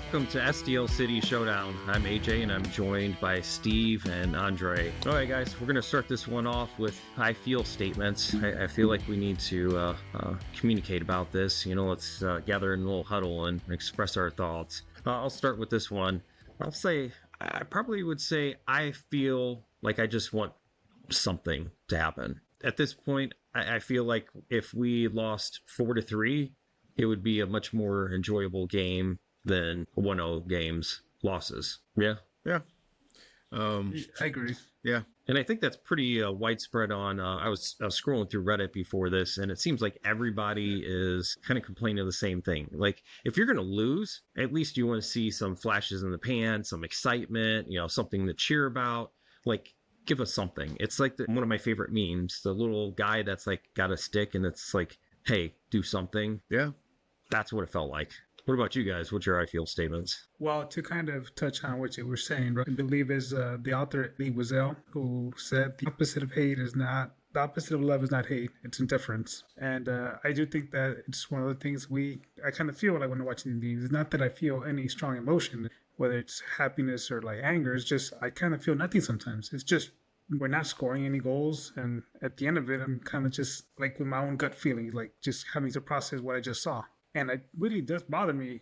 Welcome to SDL City Showdown. I'm AJ and I'm joined by Steve and Andre. All right, guys, we're going to start this one off with I feel statements. I feel like we need to communicate about this. Let's gather in a little huddle and express our thoughts. I'll start with this one. I probably would say I feel like I just want something to happen. At this point, I feel like if we lost 4-3, it would be a much more enjoyable game than 1-0 games losses. Yeah. I agree. Yeah. And I think that's pretty widespread on, I was scrolling through Reddit before this, and it seems like everybody is kind of complaining of the same thing. Like, if you're going to lose, at least you want to see some flashes in the pan, some excitement, something to cheer about. Like, give us something. It's like one of my favorite memes, the little guy that's like got a stick and it's like, hey, do something. Yeah. That's what it felt like. What about you guys? What's your I feel statements? Well, to kind of touch on what you were saying, right, I believe is the author Lee Wiesel, who said the opposite of love is not hate, it's indifference. And I do think that it's one of the things I kind of feel like when I'm watching the games. It's not that I feel any strong emotion, whether it's happiness or like anger. It's just I kind of feel nothing sometimes. It's just we're not scoring any goals. And at the end of it, I'm kind of just like with my own gut feelings, like just having to process what I just saw. And it really does bother me,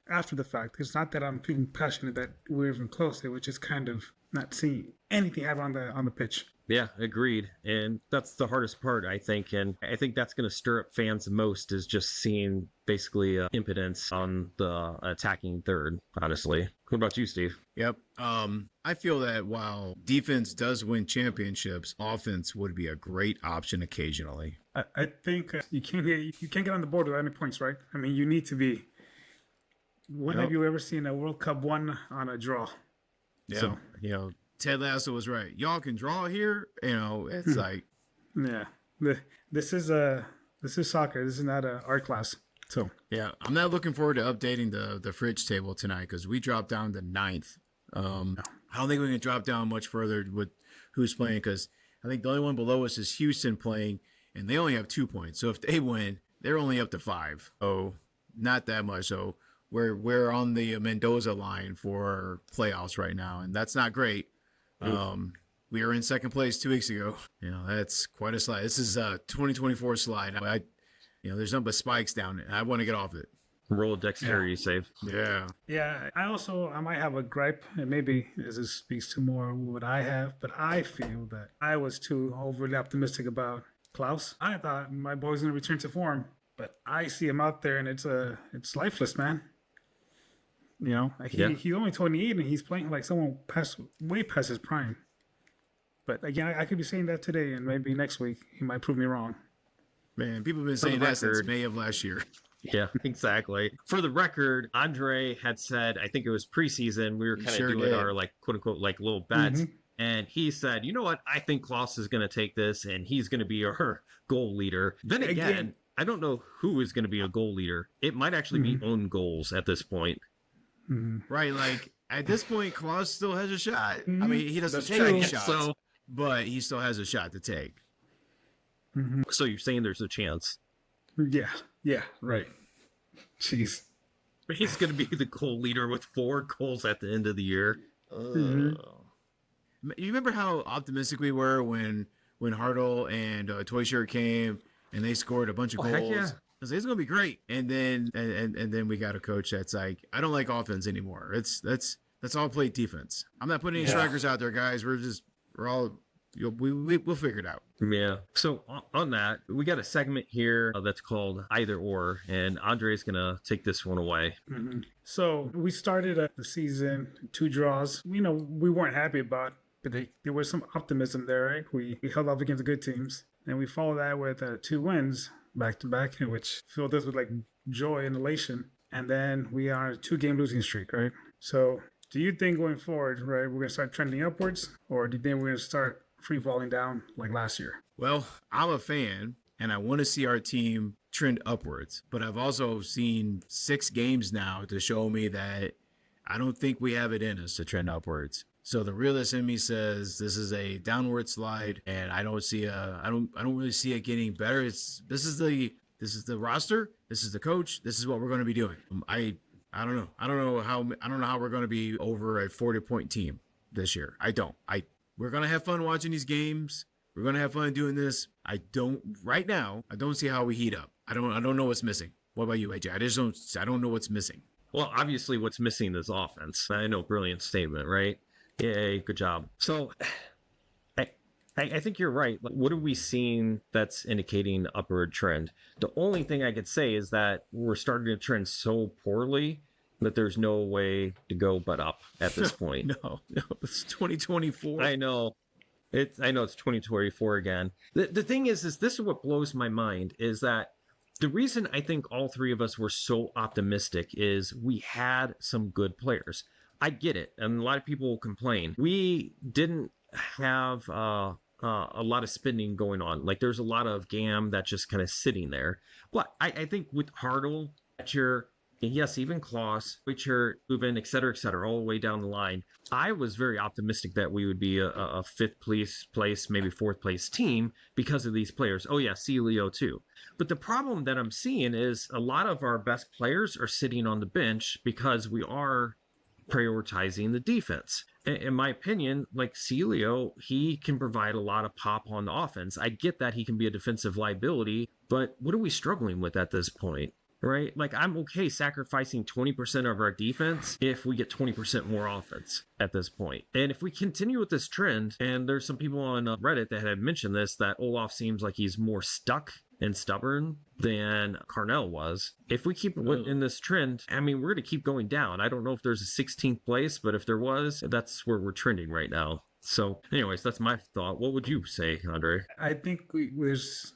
after the fact. It's not that I'm feeling passionate that we're even close. It was just kind of not seeing anything happen on the pitch. Yeah, agreed. And that's the hardest part, I think. And I think that's going to stir up fans the most is just seeing basically impotence on the attacking third, honestly. What about you, Steve? Yep. I feel that while defense does win championships, offense would be a great option occasionally. I think you can't get on the board with any points, right? I mean, you need to be. When have you ever seen a World Cup won on a draw? Yeah. So, Ted Lasso was right. Y'all can draw here. It's like. Yeah. This is soccer. This is not an art class. So. Yeah. I'm not looking forward to updating the fridge table tonight because we dropped down to 9th. I don't think we can drop down much further with who's playing because I think the only one below us is Houston playing, and they only have 2 points. So if they win, they're only up to 5. Oh, not that much. So we're on the Mendoza line for playoffs right now, and that's not great. We were in second place 2 weeks ago. That's quite a slide. This is a 2024 slide. There's nothing but spikes down it. I want to get off it. Roll of dexterity save. Yeah. Yeah. I might have a gripe, and maybe this speaks to more what I have, but I feel that I was too overly optimistic about Klaus. I thought my boy's going to return to form, but I see him out there, and it's lifeless, man. He's only 28, and he's playing like someone way past his prime. But again, I could be saying that today, and maybe next week he might prove me wrong. Man, people have been saying that since May of last year. Yeah, exactly. For the record, Andre had said, I think it was preseason, we were kind of doing our like quote unquote like little bets. Mm-hmm. And he said, you know what? I think Klaus is going to take this and he's going to be our goal leader. Then again, I don't know who is going to be a goal leader. It might actually be own goals at this point. Mm-hmm. Right. Like at this point, Klaus still has a shot. Mm-hmm. I mean, he doesn't take any shots, but he still has a shot to take. Mm-hmm. So you're saying there's a chance? Yeah, right. Jeez. He's going to be the goal leader with 4 goals at the end of the year. You remember how optimistic we were when Hartle and Toy Shirt came and they scored a bunch of goals? Heck yeah. I was like, it's going to be great. And then we got a coach that's like, I don't like offense anymore. Let's all play defense. I'm not putting any strikers out there, guys. We'll figure it out. Yeah. So on that, we got a segment here that's called Either Or, and Andre's going to take this one away. Mm-hmm. So we started the season 2 draws. We weren't happy about, but there was some optimism there, right? We held off against good teams, and we followed that with 2 wins back to back, which filled us with like joy and elation. And then we are a 2-game losing streak, right? So do you think going forward, right, we're going to start trending upwards, or do you think we're going to start free falling down like last year? Well, I'm a fan and I want to see our team trend upwards, but I've also seen 6 games now to show me that I don't think we have it in us to trend upwards. So the realist in me says this is a downward slide, and I don't really see it getting better. This is the roster, this is the coach, this is what we're going to be doing. I I don't know. I don't know how we're going to be over a 40-point team this year. We're going to have fun watching these games. We're going to have fun doing this. I don't see how we heat up. I don't know what's missing. What about you, AJ? I don't know what's missing. Well, obviously what's missing is offense. I know, brilliant statement, right? Yay, good job. So I think you're right. What are we seeing that's indicating upward trend? The only thing I could say is that we're starting to trend so poorly that there's no way to go but up at this point. No, it's 2024. I know. It's 2024 again. The thing is this is what blows my mind is that the reason I think all three of us were so optimistic is we had some good players. I get it, and a lot of people will complain. We didn't have a lot of spending going on. Like there's a lot of GAM that's just kind of sitting there. But I think with Hartle, Etcher, yes, even Klaus, Witcher, Uven, et cetera, all the way down the line, I was very optimistic that we would be a fifth place, maybe fourth place team because of these players. Oh yeah, Celio too. But the problem that I'm seeing is a lot of our best players are sitting on the bench because we are prioritizing the defense. In my opinion, like Celio, he can provide a lot of pop on the offense. I get that he can be a defensive liability, but what are we struggling with at this point? Right? Like I'm okay sacrificing 20% of our defense if we get 20% more offense at this point. And if we continue with this trend, and there's some people on Reddit that had mentioned this, that Olaf seems like he's more stuck and stubborn than Carnell was. If we keep in this trend, I mean, we're going to keep going down. I don't know if there's a 16th place, but if there was, that's where we're trending right now. So anyways, that's my thought. What would you say, Andre? I think there's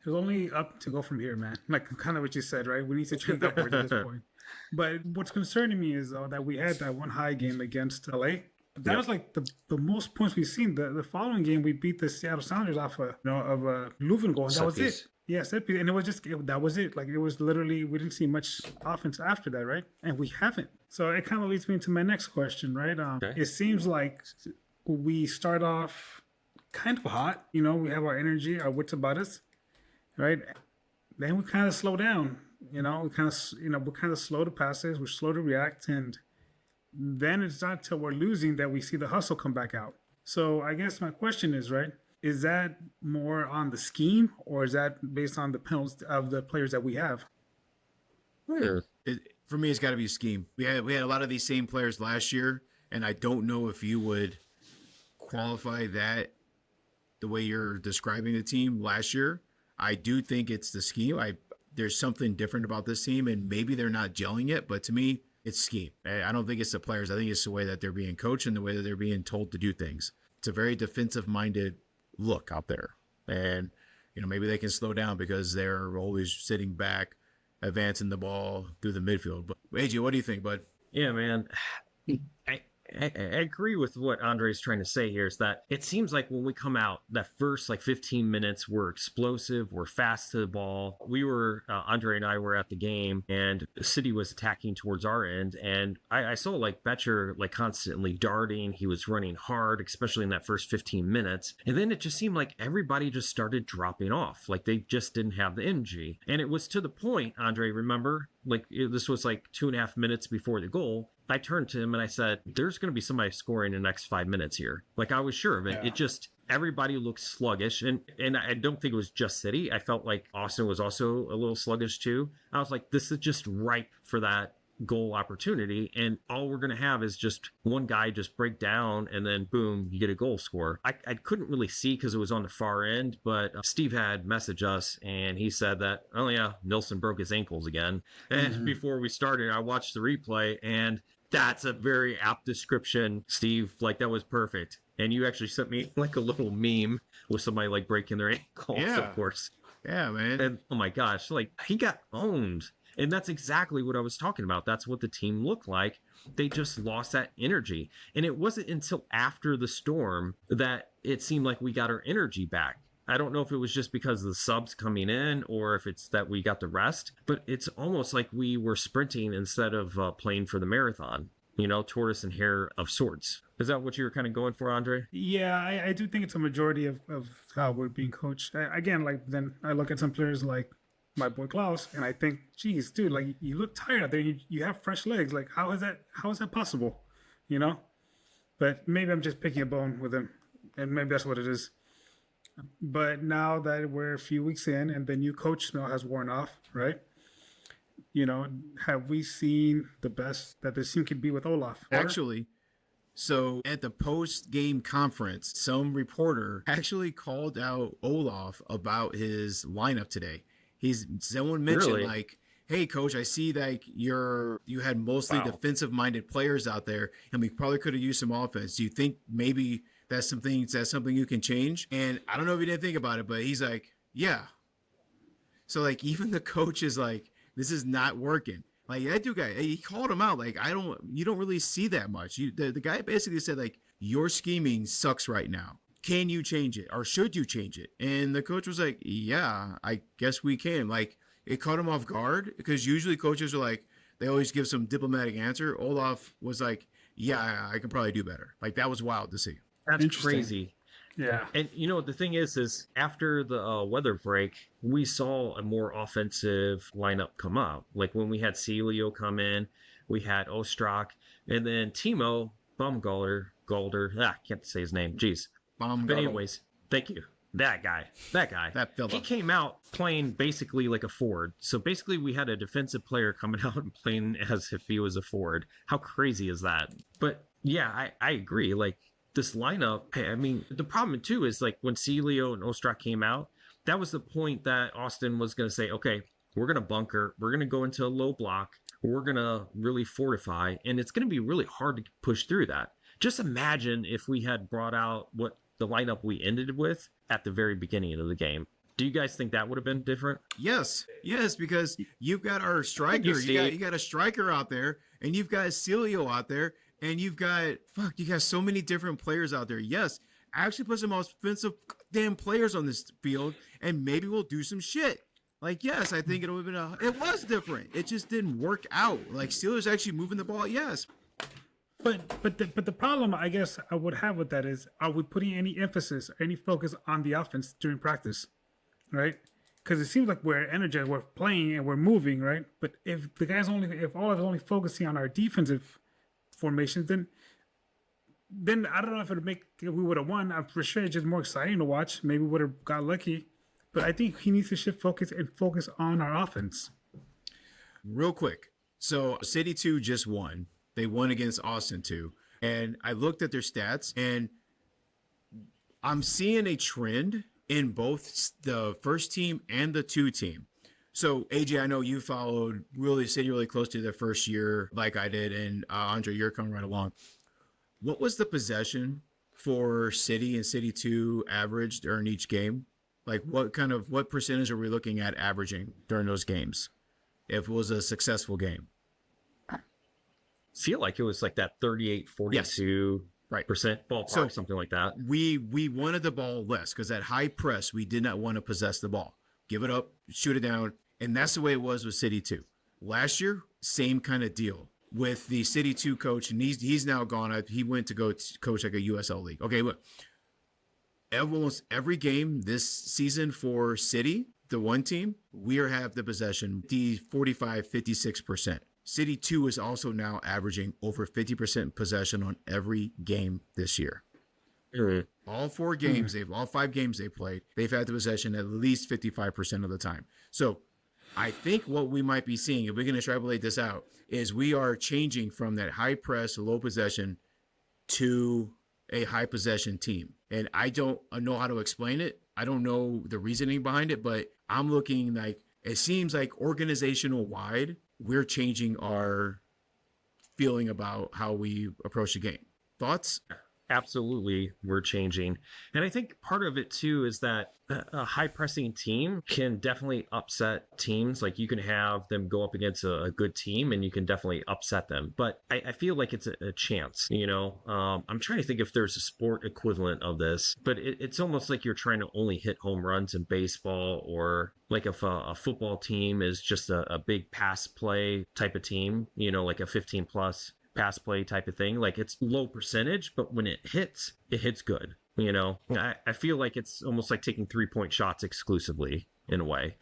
only up to go from here, man. Like kind of what you said, right? We need to trend upwards at this point. But what's concerning me is though that we had that one high game against LA. That was like the most points we've seen. The following game we beat the Seattle Sounders off of a Leuven goal. And that was it. Yeah, set piece. And it was that was it. Like it was literally we didn't see much offense after that, right? And we haven't. So it kind of leads me into my next question, right? It seems like we start off kind of hot. We have our energy, our wits about us. Right, then we kind of slow down. We kind of slow the passes. We're slow to react, and then it's not till we're losing that we see the hustle come back out. So I guess my question is, right, is that more on the scheme, or is that based on the penalties of the players that we have? For me, it's got to be a scheme. We had a lot of these same players last year, and I don't know if you would qualify that the way you're describing the team last year. I do think it's the scheme. There's something different about this team, and maybe they're not gelling it, but to me, it's scheme. I don't think it's the players. I think it's the way that they're being coached and the way that they're being told to do things. It's a very defensive-minded look out there. And, maybe they can slow down because they're always sitting back, advancing the ball through the midfield. But AJ, what do you think, bud? Yeah, man. I agree with what Andre's trying to say here is that it seems like when we come out, that first 15 minutes, we're explosive, we're fast to the ball. Andre and I were at the game and the city was attacking towards our end. And I saw Betcher constantly darting. He was running hard, especially in that first 15 minutes. And then it just seemed like everybody just started dropping off. Like they just didn't have the energy. And it was to the point, Andre, remember? This was 2.5 minutes before the goal. I turned to him and I said, there's going to be somebody scoring in the next 5 minutes here. I was sure of it. Yeah. It just, everybody looked sluggish. And I don't think it was just City. I felt like Austin was also a little sluggish too. I was like, this is just ripe for that goal opportunity. And all we're going to have is just one guy just break down and then boom, you get a goal score. I couldn't really see because it was on the far end, but Steve had messaged us and he said that, oh yeah, Nilsson broke his ankles again. And before we started, I watched the replay and that's a very apt description, Steve. That was perfect. And you actually sent me a little meme with somebody breaking their ankles, of course. Yeah, man. And oh my gosh, he got owned. And that's exactly what I was talking about. That's what the team looked like. They just lost that energy. And it wasn't until after the storm that it seemed like we got our energy back. I don't know if it was just because of the subs coming in or if it's that we got the rest, but it's almost like we were sprinting instead of playing for the marathon, tortoise and hare of sorts. Is that what you were kind of going for, Andre? Yeah, I do think it's a majority of how we're being coached. Then I look at some players like my boy Klaus, and I think, geez, dude, like you look tired out there. You have fresh legs. Like how is that possible? You know? But maybe I'm just picking a bone with him, and maybe that's what it is. But now that we're a few weeks in and the new coach smell has worn off, right? You know, have we seen the best that this team could be with Olaf? Actually, so at the post-game conference, some reporter actually called out Olaf about his lineup today. Someone mentioned Really? like, "Hey, coach, I see that you had mostly defensive-minded players out there, and we probably could have used some offense. Do you think maybe that's something you can change?" And I don't know if he didn't think about it, but he's like, "Yeah." So like even the coach is like, "This is not working." Like that dude guy, he called him out. Like you don't really see that much. The guy basically said like, "Your scheming sucks right now. Can you change it, or should you change it?" And the coach was like, "Yeah, I guess we can." Like it caught him off guard because usually coaches are like, they always give some diplomatic answer. Olaf was like, "Yeah, I can probably do better." Like that was wild to see. That's Interesting. crazy. Yeah. And you know, the thing is after the weather break, we saw a more offensive lineup come up. Like when we had Celio come in, we had Ostrak, and then Timo Baumgartner, can't say his name. Jeez. But anyways, thank you. That guy. That fella. He came out playing basically like a forward. So basically we had a defensive player coming out and playing as if he was a forward. How crazy is that? But yeah, I agree. Like this lineup, I mean, the problem too is like when Celio and Ostrak came out, that was the point that Austin was going to say, okay, we're going to bunker, we're going to go into a low block, we're going to really fortify, and it's going to be really hard to push through that. Just imagine if we had brought out what the lineup we ended with at the very beginning of the game. Do you guys think that would have been different? Yes, because you've got our striker. You got a striker out there, and you've got Celio out there, and you got so many different players out there. Yes, actually put some offensive damn players on this field, and maybe we'll do some shit. Like, yes, I think it would have been it was different. It just didn't work out. Like Steelers actually moving the ball, yes. But the problem I guess I would have with that is, are we putting any emphasis, any focus on the offense during practice, right? Because it seems like we're energized, we're playing, and we're moving, right? But if all of us only focusing on our defensive formations, then I don't know if we would have won. I'm for sure it's just more exciting to watch. Maybe we would have got lucky, but I think he needs to shift focus and focus on our offense. Real quick, so City 2 just won. They won against Austin 2. And I looked at their stats, and I'm seeing a trend in both the first team and the 2 team. So, AJ, I know you followed City really close to their first year like I did, and Andre, you're coming right along. What was the possession for City and City 2 averaged during each game? Like, what percentage are we looking at averaging during those games if it was a successful game? Feel like it was like that 38, 42 percent ballpark, so, something like that. We wanted the ball less because at high press, we did not want to possess the ball. Give it up, shoot it down. And that's the way it was with City 2. Last year, same kind of deal with the City 2 coach. And he's now gone. He went to go coach like a USL league. Okay, look. Almost every game this season for City, the one team, we have the possession, the 45, 56%. City 2 is also now averaging over 50% possession on every game this year. Mm-hmm. All 4 games, all 5 games they played, they've had the possession at least 55% of the time. So I think what we might be seeing, if we can extrapolate this out, is we are changing from that high press, low possession to a high possession team. And I don't know how to explain it. I don't know the reasoning behind it, but I'm looking like, it seems like organizational wide, we're changing our feeling about how we approach the game. Thoughts? Absolutely, we're changing. And I think part of it too is that a high pressing team can definitely upset teams. Like you can have them go up against a good team and you can definitely upset them. But I feel like it's a chance, you know. I'm trying to think if there's a sport equivalent of this, but it's almost like you're trying to only hit home runs in baseball, or like if a football team is just a big pass play type of team, you know, like a 15 plus pass play type of thing. Like it's low percentage, but when it hits good. You know, I feel like it's almost like taking 3-point shots exclusively in a way.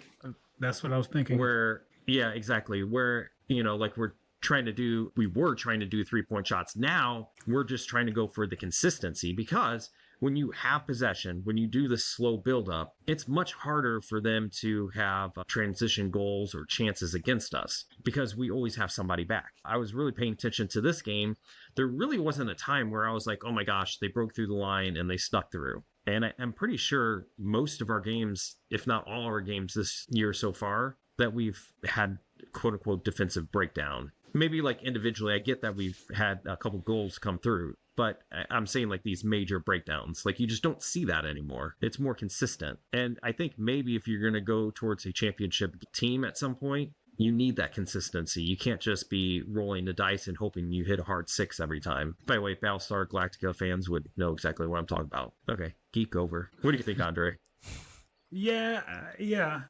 That's what I was thinking. Where, yeah, exactly. Where, like we were trying to do 3-point shots. Now we're just trying to go for the consistency, because when you have possession, when you do the slow build up, it's much harder for them to have transition goals or chances against us, because we always have somebody back. I was really paying attention to this game. There really wasn't a time where I was like, oh my gosh, they broke through the line and they stuck through. And I'm pretty sure most of our games, if not all our games this year so far, that we've had quote unquote defensive breakdown. Maybe like individually, I get that we've had a couple goals come through, but I'm saying like these major breakdowns, like you just don't see that anymore. It's more consistent. And I think maybe if you're going to go towards a championship team at some point, you need that consistency. You can't just be rolling the dice and hoping you hit a hard 6 every time. By the way, Battlestar Galactica fans would know exactly what I'm talking about. Okay, geek over. What do you think, Andre? Yeah,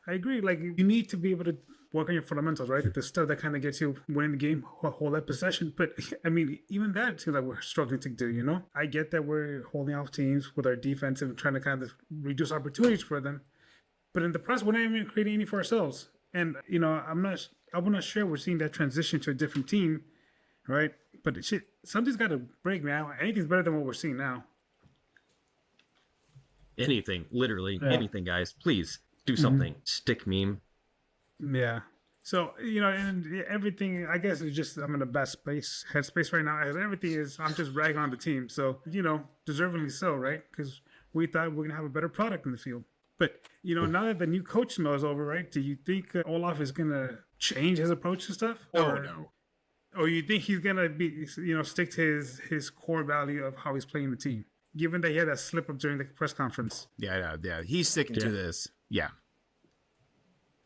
I agree. Like, you need to be able to work on your fundamentals, right? The stuff that kind of gets you winning the game, hold that possession. But I mean, even that too, like we're struggling to do. I get that we're holding off teams with our defense and trying to kind of reduce opportunities for them, but in the process, we're not even creating any for ourselves. And I'm not sure we're seeing that transition to a different team, right? But something's got to break now. Anything's better than what we're seeing now. Anything, literally anything, guys. Please do something. Stick meme. Yeah. So, and everything, I guess, is just, I'm in a bad headspace right now. As everything is, I'm just ragging on the team. So, deservingly so, right? Because we thought we are going to have a better product in the field. But, now that the new coach smell is over, right? Do you think Olaf is going to change his approach to stuff? No. Or you think he's going to be, stick to his core value of how he's playing the team? Given that he had that slip up during the press conference. Yeah. He's sticking to this. Yeah.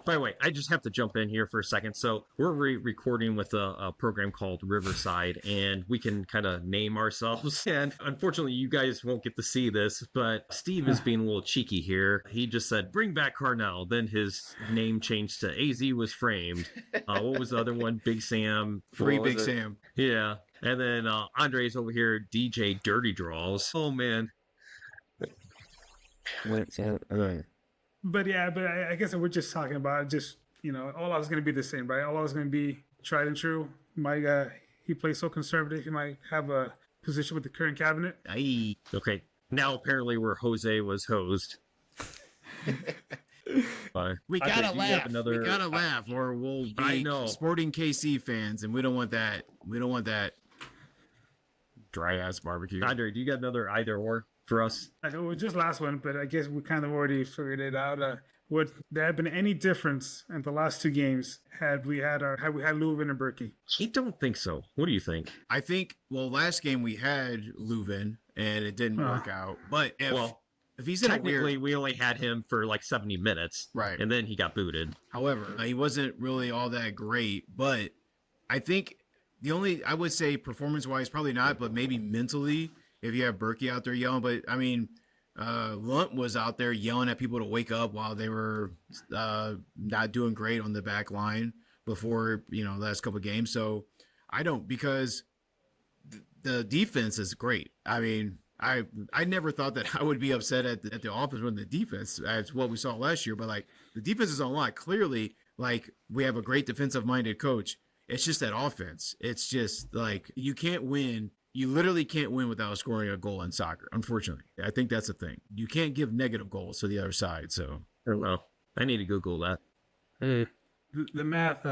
By the way, I just have to jump in here for a second. So we're recording with a program called Riverside, and we can kind of name ourselves. And unfortunately, you guys won't get to see this, but Steve is being a little cheeky here. He just said, bring back Carnell. Then his name changed to AZ was framed. What was the other one? Big Sam. Free Big Sam. Yeah. And then Andre's over here, DJ Dirty Draws. Oh, man. But I guess we're just talking about all I was going to be the same, right? All I was going to be tried and true. He plays so conservative, he might have a position with the current cabinet. Aye. Okay. Now apparently where Jose was hosed. We gotta laugh. We gotta laugh, or we'll be Sporting KC fans, and we don't want that. We don't want that dry ass barbecue. Andre, do you got another either or for us? I know it was just last one, but I guess we kind of already figured it out. Would there have been any difference in the last 2 games had we had Leuven and Berkey? I don't think so. What do you think? I think last game we had Leuven and it didn't work out. But if he's in technically, we only had him for like 70 minutes, right? And then he got booted. However, he wasn't really all that great. But I think I would say performance-wise, probably not, but maybe mentally, if you have Berkey out there yelling. But I mean, Lunt was out there yelling at people to wake up while they were not doing great on the back line before the last couple of games. So because the defense is great. I mean, I never thought that I would be upset at the offense when the defense, as what we saw last year, but like the defense is on lock. Clearly, like we have a great defensive minded coach. It's just that offense. It's just like you can't win. You literally can't win without scoring a goal in soccer. Unfortunately, I think that's the thing. You can't give negative goals to the other side. So I don't know. I need to Google that. The math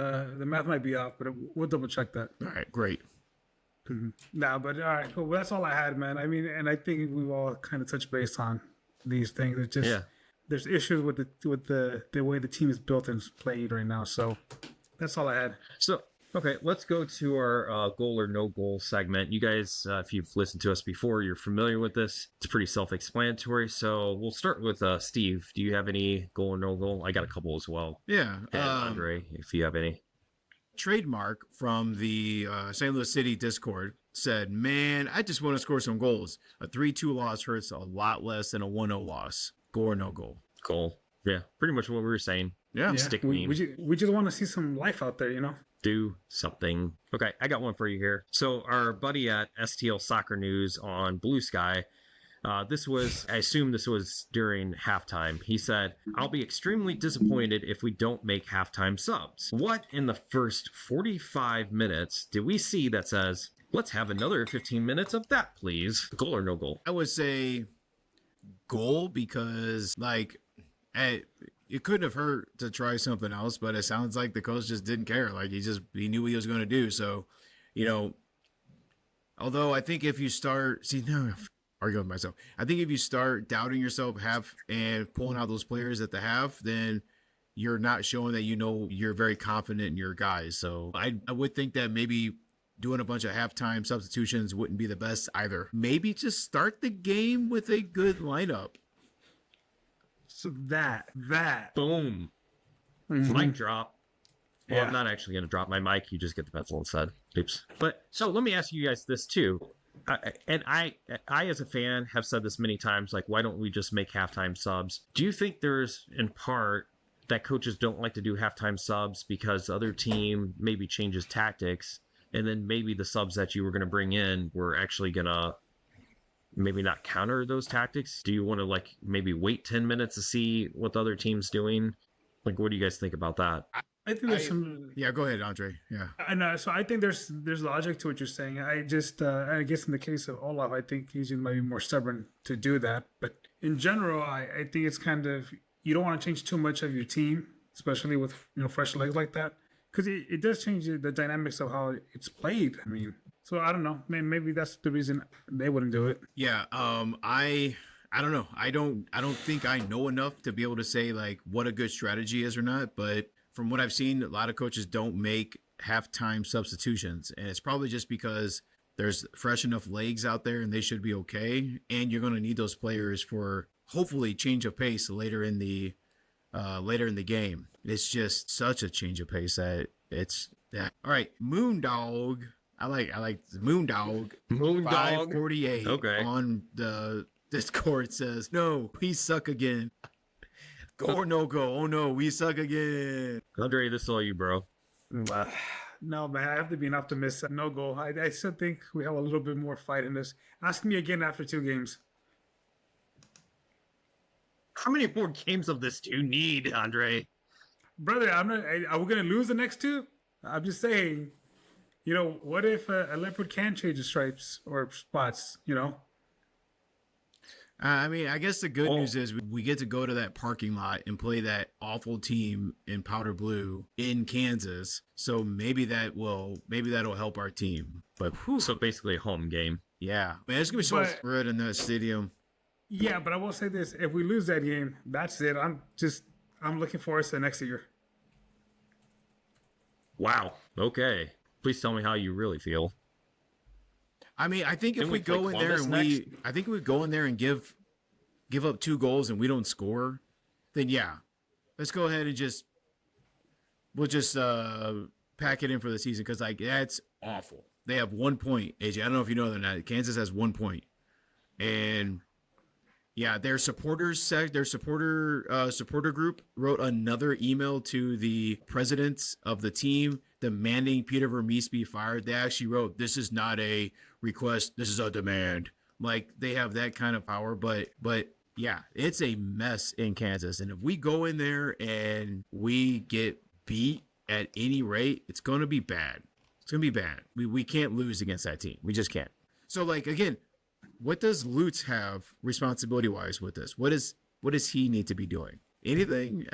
might be off, but we'll double check that. All right, great. Nah, but all right, cool. Well, that's all I had, man. I mean, and I think we've all kind of touched base on these things. It's just there's issues with the way the team is built and played right now. So that's all I had. So okay, let's go to our goal or no goal segment. You guys, if you've listened to us before, you're familiar with this. It's pretty self-explanatory. So we'll start with Steve. Do you have any goal or no goal? I got a couple as well. Yeah. And Andre, if you have any. Trademark from the St. Louis City Discord said, man, I just want to score some goals. A 3-2 loss hurts a lot less than a 1-0 loss. Goal or no goal? Goal. Yeah, pretty much what we were saying. Yeah. Stick we just want to see some life out there, Do something. Okay, I got one for you here. So our buddy at STL Soccer News on Blue Sky I assume this was during halftime. He said, "I'll be extremely disappointed if we don't make halftime subs." What in the first 45 minutes did we see that says, "Let's have another 15 minutes of that, please"? Goal or no goal? I would say goal because, like, it couldn't have hurt to try something else, but it sounds like the coach just didn't care. Like, he knew what he was going to do. So, although I think if you start, arguing with myself, I think if you start doubting yourself and pulling out those players at the half, then you're not showing that you're very confident in your guys. So I would think that maybe doing a bunch of halftime substitutions wouldn't be the best either. Maybe just start the game with a good lineup. So that. Boom. Mic drop. Well, I'm not actually going to drop my mic. You just get the pencil instead. Oops. But so let me ask you guys this too. I as a fan have said this many times, like, why don't we just make halftime subs? Do you think there's in part that coaches don't like to do halftime subs because the other team maybe changes tactics, and then maybe the subs that you were going to bring in were actually going to maybe not counter those tactics? Do you want to like maybe wait 10 minutes to see what the other team's doing? Like, what do you guys think about that? I think there's some. Yeah, go ahead, Andre. Yeah. I know. So I think there's logic to what you're saying. I guess in the case of Olaf, I think he's might be more stubborn to do that. But in general, I think it's kind of, you don't want to change too much of your team, especially with fresh legs like that, because it does change the dynamics of how it's played. I mean, so I don't know. Maybe that's the reason they wouldn't do it. Yeah. I don't know. I don't think I know enough to be able to say like what a good strategy is or not. But from what I've seen, a lot of coaches don't make halftime substitutions, and it's probably just because there's fresh enough legs out there and they should be okay. And you're going to need those players for hopefully change of pace later in the game. It's just such a change of pace that it's that. All right, Moondog. I like Moondog. Moondog 548. Okay. On the Discord says, "No, we suck again." Go or no go? Oh no, we suck again. Andre, this is all you, bro. No, man, I have to be an optimist. No goal. I still think we have a little bit more fight in this. Ask me again after 2 games. How many more games of this do you need, Andre? Brother, I'm not. Are we gonna lose the next 2? I'm just saying. What if a leopard can change the stripes or spots? I mean, I guess the good news is we get to go to that parking lot and play that awful team in powder blue in Kansas. So maybe that'll help our team. But so basically a home game. Yeah, man, it's gonna be so red in that stadium. Yeah, but I will say this: if we lose that game, that's it. I'm looking forward to next year. Wow. Okay. Please tell me how you really feel. I mean, I think if we go in there and give up 2 goals and we don't score, then yeah, let's go ahead and we'll just pack it in for the season, because like that's awful. They have 1 point, AJ. I don't know if you know that. Kansas has 1 point, and yeah, their supporter group wrote another email to the presidents of the team demanding Peter Vermees be fired. They actually wrote, "This is not a request, this is a demand." Like, they have that kind of power. But yeah, it's a mess in Kansas, and if we go in there and we get beat at any rate, it's going to be bad. It's going to be bad. We can't lose against that team. We just can't. So, like, again, what does Lutz have responsibility-wise with this? What does he need to be doing? Anything?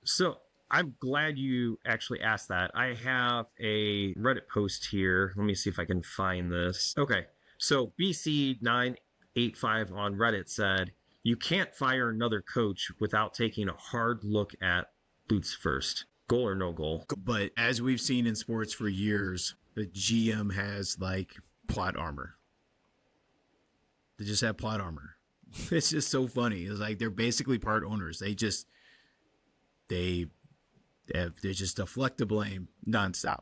So I'm glad you actually asked that. I have a Reddit post here. Let me see if I can find this. Okay. So BC985 on Reddit said, "You can't fire another coach without taking a hard look at Lutz first. Goal or no goal?" But as we've seen in sports for years, the GM has like plot armor. They just have plot armor. It's just so funny. It's like they're basically part owners. They just deflect the blame nonstop.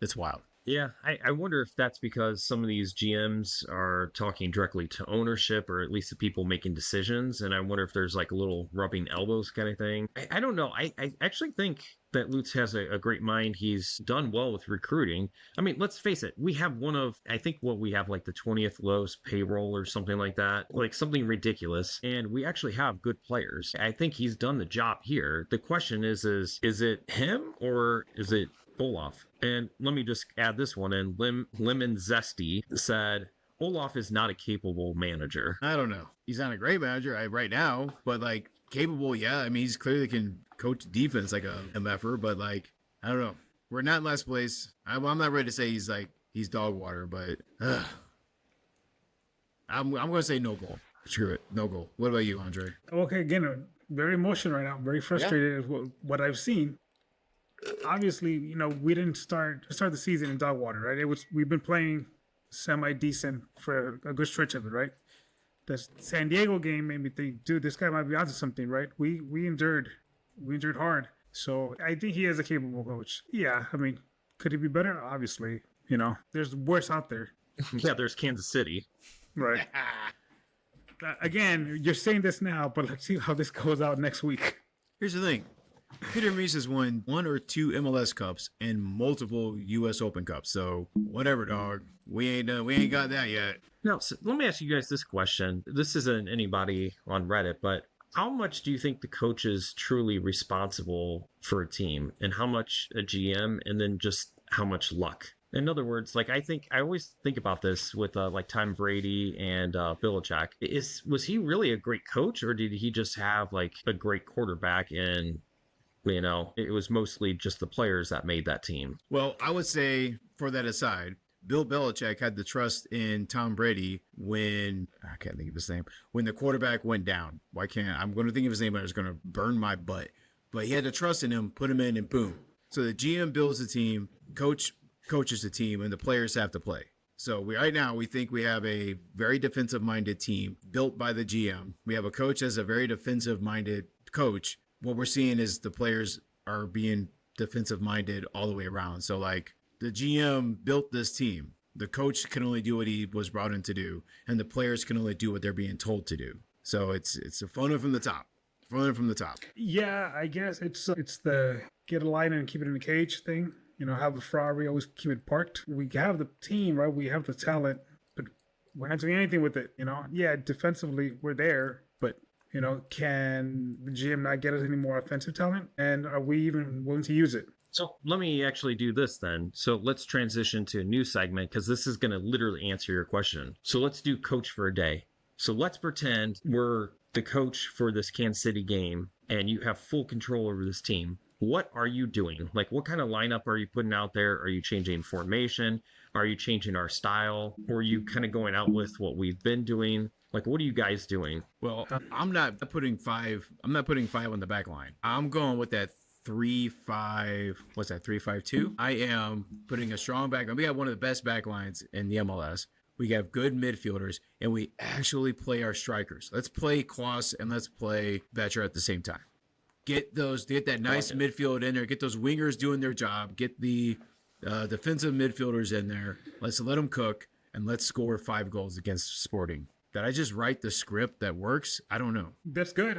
It's wild. Yeah, I wonder if that's because some of these GMs are talking directly to ownership or at least the people making decisions. And I wonder if there's like a little rubbing elbows kind of thing. I don't know. I actually think that Lutz has a great mind. He's done well with recruiting. I mean, let's face it, we have one of, I think what we have like the 20th lowest payroll or something like that, like something ridiculous. And we actually have good players. I think he's done the job here. The question is it him or is it Olaf? And let me just add this one in. Lemon Zesty said, Olaf is not a capable manager. I don't know. He's not a great manager right now, but like capable, yeah. I mean, he's clearly can coach defense like a MFer, but like, I don't know. We're not in last place. I'm not ready to say he's dog water, but I'm going to say no goal. Screw it. No goal. What about you, Andre? Okay, again, very emotional right now, very frustrated with what I've seen. Obviously, we didn't start the season in dog water, right? We've been playing semi decent for a good stretch of it, right? The San Diego game made me think, dude, this guy might be onto something, right? We endured hard, so I think he is a capable coach. Yeah, I mean, could he be better? Obviously, there's worse out there. Yeah, there's Kansas City, right? Again, you're saying this now, but let's see how this goes out next week. Here's the thing. Peter Reese has won 1 or 2 MLS Cups and multiple U.S. Open Cups. So whatever, dog. We ain't got that yet. Now, so let me ask you guys this question. This isn't anybody on Reddit, but how much do you think the coach is truly responsible for a team, and how much a GM, and then just how much luck? In other words, like I always think about this with like Tom Brady and Belichick. Was he really a great coach, or did he just have like a great quarterback and it was mostly just the players that made that team? Well, I would say, for that aside, Bill Belichick had the trust in Tom Brady when, I can't think of his name, when the quarterback went down. I'm going to think of his name, but it's going to burn my butt. But he had the trust in him, put him in, and boom. So the GM builds the team, coaches the team, and the players have to play. So right now, we think we have a very defensive-minded team built by the GM. We have a coach that's a very defensive-minded coach. What we're seeing is the players are being defensive minded all the way around. So like the GM built this team. The coach can only do what he was brought in to do, and the players can only do what they're being told to do. So it's a funnel from the top. Yeah, I guess it's the get a line and keep it in the cage thing. Have the Ferrari, always keep it parked. We have the team, right? We have the talent, but we're not doing anything with it. Yeah, defensively we're there, but can the GM not get us any more offensive talent? And are we even willing to use it? So let me actually do this then. So let's transition to a new segment because this is going to literally answer your question. So let's do coach for a day. So let's pretend we're the coach for this Kansas City game and you have full control over this team. What are you doing? Like, what kind of lineup are you putting out there? Are you changing formation? Are you changing our style? Or are you kind of going out with what we've been doing? Like, what are you guys doing? Well, I'm not putting 5. I'm not putting 5 on the back line. I'm going with that 3-5. What's that? 3-5-2. I am putting a strong back line. We have one of the best back lines in the MLS. We have good midfielders, and we actually play our strikers. Let's play Klaus and let's play Betcher at the same time. Get that nice midfield in there. Get those wingers doing their job. Get the defensive midfielders in there. Let's let them cook, and let's score 5 goals against Sporting. Did I just write the script that works? I don't know. That's good.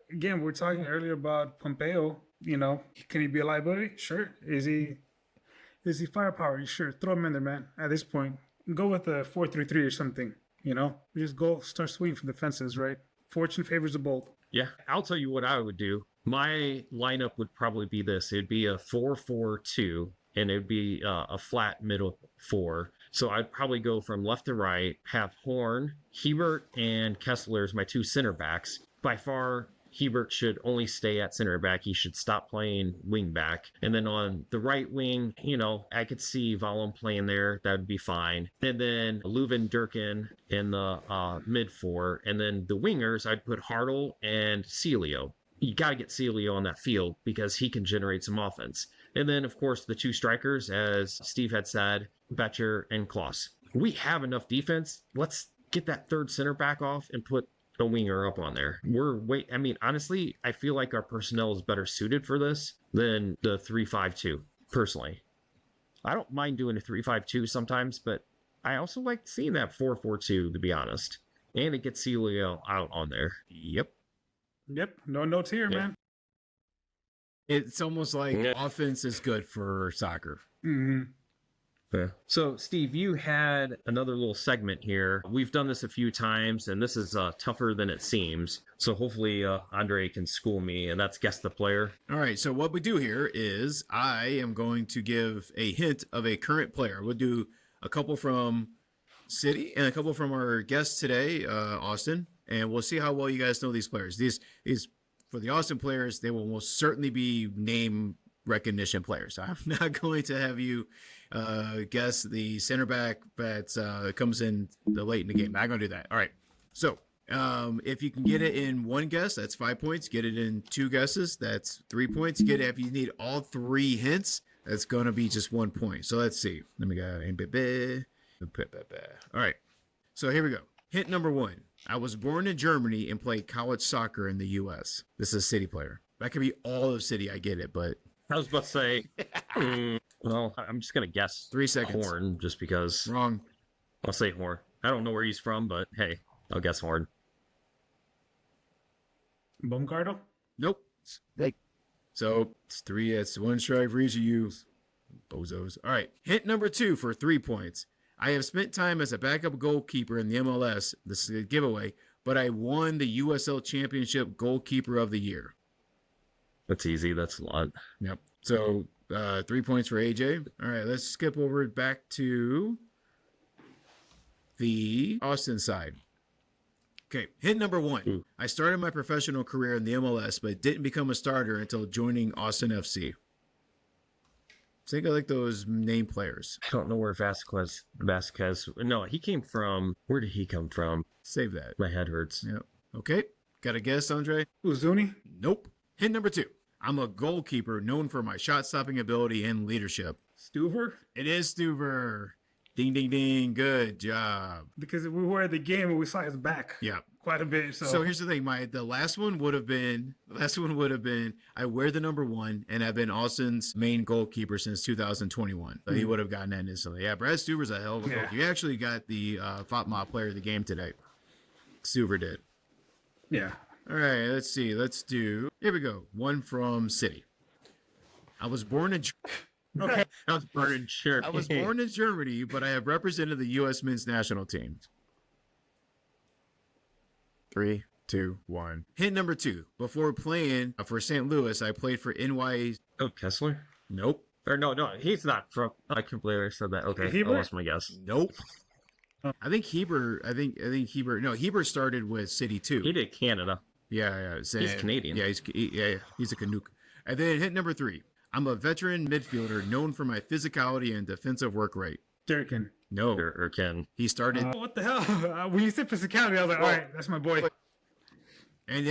Again, we were talking earlier about Pompeo. Can he be a liability? Sure. Is he firepower? Sure. Throw him in there, man. At this point, go with a 4-3-3 or something. We just go start swinging from the fences, right? Fortune favors the bold. Yeah, I'll tell you what I would do. My lineup would probably be this. It'd be a 4-4-2, and it'd be a flat middle 4. So I'd probably go from left to right, have Horn, Hebert, and Kessler as my 2 center backs. By far, Hebert should only stay at center back. He should stop playing wing back. And then on the right wing, I could see Valum playing there. That would be fine. And then Leuven Durkin in the mid 4. And then the wingers, I'd put Hartle and Celio. You got to get Celio on that field because he can generate some offense. And then, of course, the 2 strikers, as Steve had said, Betcher and Klaus. We have enough defense. Let's get that 3rd center back off and put a winger up on there. Honestly, I feel like our personnel is better suited for this than the 3-5-2, personally. I don't mind doing a 3-5-2 sometimes, but I also like seeing that 4-4-2, to be honest. And it gets Celio out on there. Yep. Yep. No notes here, Yeah. man. It's almost like Yeah. offense is good for soccer. Mm-hmm. Yeah. So, Steve, you had another little segment here. We've done this a few times, and this is tougher than it seems. So hopefully Andre can school me, and that's guess the player. All right. So what we do here is I am going to give a hint of a current player. We'll do a couple from City and a couple from our guest today, Austin, and we'll see how well you guys know these players. These for the Austin players, they will most certainly be name recognition players. I'm not going to have you guess the center back that comes in the late in the game. I'm not going to do that. All right. So if you can get it in one guess, that's 5 points. Get it in two guesses, that's 3 points. Get it if you need all three hints, that's going to be just 1 point. So let's see. Let me go. All right. So here we go. Hint number one. I was born in Germany and played college soccer in the U.S. This is a City player. That could be all of City. I get it, but I was about to say, well, I'm just going to guess 3 seconds. Horn, just because. Wrong. I'll say Horn. I don't know where he's from, but hey, I'll guess Horn. Baumgartel? Nope. So it's 3. It's 1 strike for each of you. Bozos. All right. Hint number 2 for 3 points. I have spent time as a backup goalkeeper in the MLS. This is a giveaway, but I won the USL Championship Goalkeeper of the Year. That's easy. That's a lot. Yep. So 3 points for AJ. All right. Let's skip over back to the Austin side. Okay. Hint number 1. Ooh. I started my professional career in the MLS, but didn't become a starter until joining Austin FC. Think of like those name players. I don't know where Vasquez. No, he came from. Where did he come from? Save that. My head hurts. Yep. Okay. Got a guess, Andre? Uzuni? Nope. Hint number 2. I'm a goalkeeper known for my shot-stopping ability and leadership. Stuver? It is Stuver. Ding, ding, ding. Good job. Because we were at the game and we saw his back Yeah. quite a bit. So here's the thing. The last one would have been I wear the number 1 and I've been Austin's main goalkeeper since 2021. So he would have gotten that instantly. Yeah, Brad Stuver's a hell of a goalkeeper. He actually got the FOTMOP player of the game today. Stuver did. Yeah. All right, let's see. Here we go. One from City. I was born in Okay. I was born in Germany. I was born in Germany, but I have represented the U.S. men's national team. 3, 2, 1. Hint number 2. Before playing for St. Louis, I played for NY. Oh, Kessler? Nope. Or no, he's not from. I can't believe I said that. Okay, Hebert? I lost my guess. Nope. I think Heber. No, Heber started with City too. He did Canada. Yeah. He's Canadian. Yeah, he's a Canuck. And then hit number 3. I'm a veteran midfielder known for my physicality and defensive work rate. Durkin. No, Or Ken. he started. What the hell? When you said physicality, I was like, all right, that's my boy. And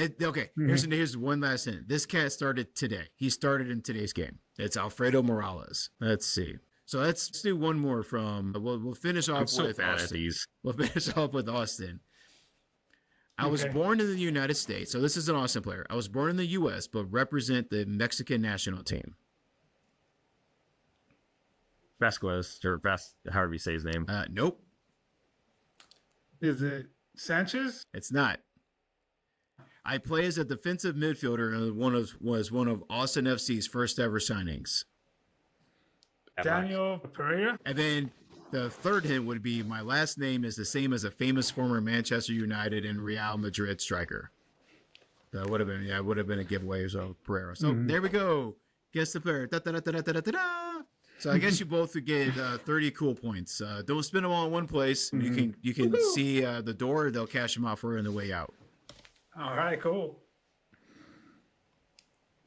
here's one last hint. This cat started today. He started in today's game. It's Alfredo Morales. Let's see. So let's do one more from. We'll finish off I'm so with bad at Austin. these. We'll finish off with Austin. I was Okay. born in the United States, so this is an Austin player. I was born in the U.S., but represent the Mexican national team. Vasquez, or however you say his name. Nope, Is it Sanchez? it's not. I play as a defensive midfielder and was one of Austin FC's first ever signings. Daniel Pereira? And then the third hint would be my last name is the same as a famous former Manchester United and Real Madrid striker. That would have been a giveaway. So Pereira. So there we go. Guess the player. Da, da, da, da, da, da, da, da. So I guess you both would get 30 cool points. Don't spend them all in one place. You can see the door. They'll cash them out for you on the way out. All right, cool.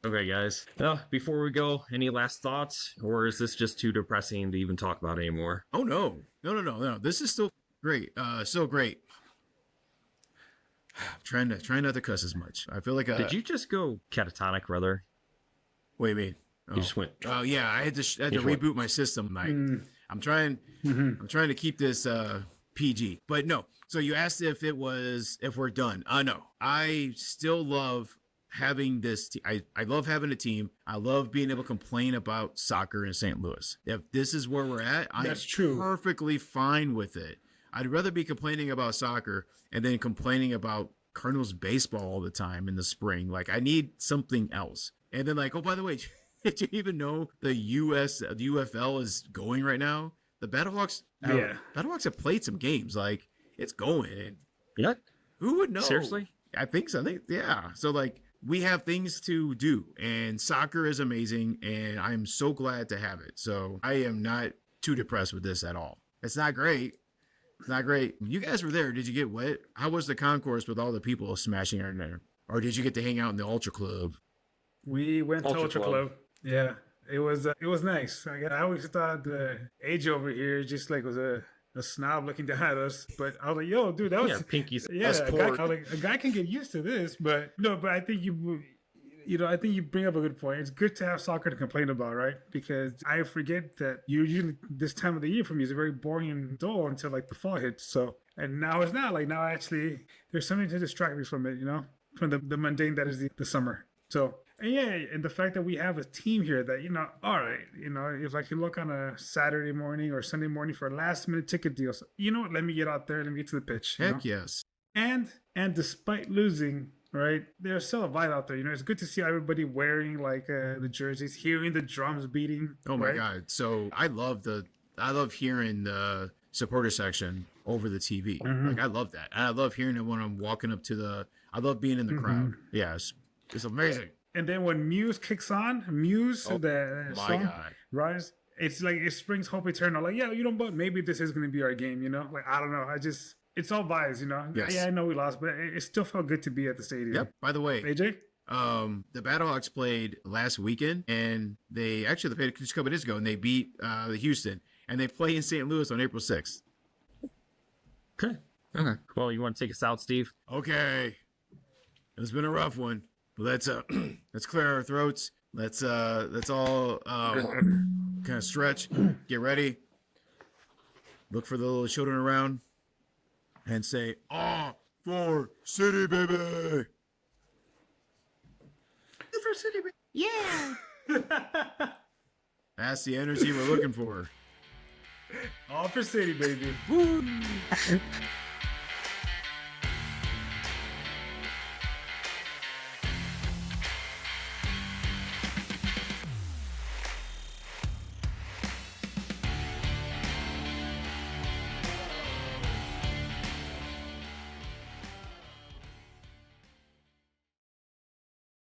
Okay, guys. Before we go, any last thoughts, or is this just too depressing to even talk about anymore? Oh no. This is still great. Still great. Trying not to cuss as much. I feel like Did you just go catatonic, brother? What do you mean? You just went. Oh yeah, I had to just reboot my system. Like I'm trying to keep this PG. But no. So you asked if we're done. No. I still love having this. I love having a team. I love being able to complain about soccer in St. Louis. If this is where we're at, I'm perfectly fine with it. I'd rather be complaining about soccer and then complaining about Cardinals baseball all the time in the spring. Like, I need something else. And then, like, oh, by the way, did you even know the UFL is going right now? The Battlehawks, Battlehawks have played some games. Like, it's going. Yeah. Who would know? Seriously? I think so. Yeah. So, like, we have things to do, and soccer is amazing, and I'm so glad to have it. So I am not too depressed with this at all. It's not great. It's not great. You guys were there. Did you get wet? How was the concourse with all the people smashing in there? Or did you get to hang out in the Ultra Club? We went to Ultra Club. Yeah. It was nice. I always thought the age over here just like was a snob looking down at us, but I was like, "Yo, dude, that was pinkies." Yeah, a guy can get used to this, but no, but I think I think you bring up a good point. It's good to have soccer to complain about, right? Because I forget that usually this time of the year for me is very boring and dull until like the fall hits. So, and now it's not like now actually there's something to distract me from it, from the mundane that is the summer. So. And the fact that we have a team here that, all right, if I can look on a Saturday morning or Sunday morning for a last minute ticket deal, so, let me get out there, let me get to the pitch. Heck yes. And despite losing, right, there's still a vibe out there. It's good to see everybody wearing like the jerseys, hearing the drums beating. Oh my God. So I love hearing the supporter section over the TV. Mm-hmm. Like I love that. And I love hearing it when I'm walking up to I love being in the crowd. Yes. It's amazing. And then when Muse kicks on, the song, Rise, it's like it springs hope eternal. Like, but maybe this is going to be our game, Like, I don't know. It's all vibes, Yes. Yeah, I know we lost, but it still felt good to be at the stadium. Yep. By the way, AJ? The Battlehawks played last weekend, and they played just a couple days ago, and they beat Houston, and they play in St. Louis on April 6th. Okay. Well, you want to take us out, Steve? Okay. It's been a rough one. Let's clear our throats. Let's all kind of stretch, get ready, look for the little children around, and say, "Ah, for city, baby! For city, baby! Yeah!" That's the energy we're looking for. All for city, baby. Woo!